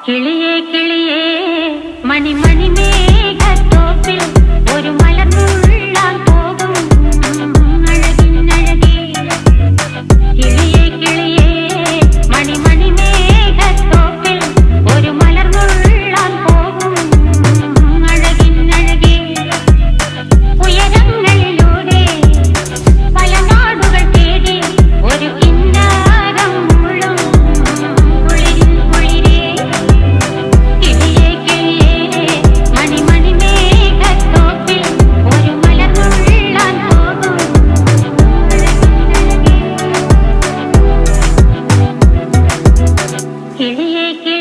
കിളിയേ കിളിയേ മണിമണി മേഘത്തോപ്പിൽ ഒരു മലർന്നുള്ളാൻ പോകും അഴകിനഴകേ. കിളിയേ കിളിയേ മണിമണി മേഘത്തോപ്പിൽ ഒരു മലർന്നുള്ളാൻ പോകും അഴകിനഴകേ. ഉയരങ്ങളിലൂടെ പല നാടുകൾ തേടി ഒരു കിന്നാരം മുള്ളും കുളിരിൻ കുളിരേ. കിളിയേ കിളിയേ മണിമണി മേഘത്തോപ്പിൽ ഒരു മലർന്നുള്ളാൻ പോകും അഴകിനഴകേ. കിളിയേ കിളിയേ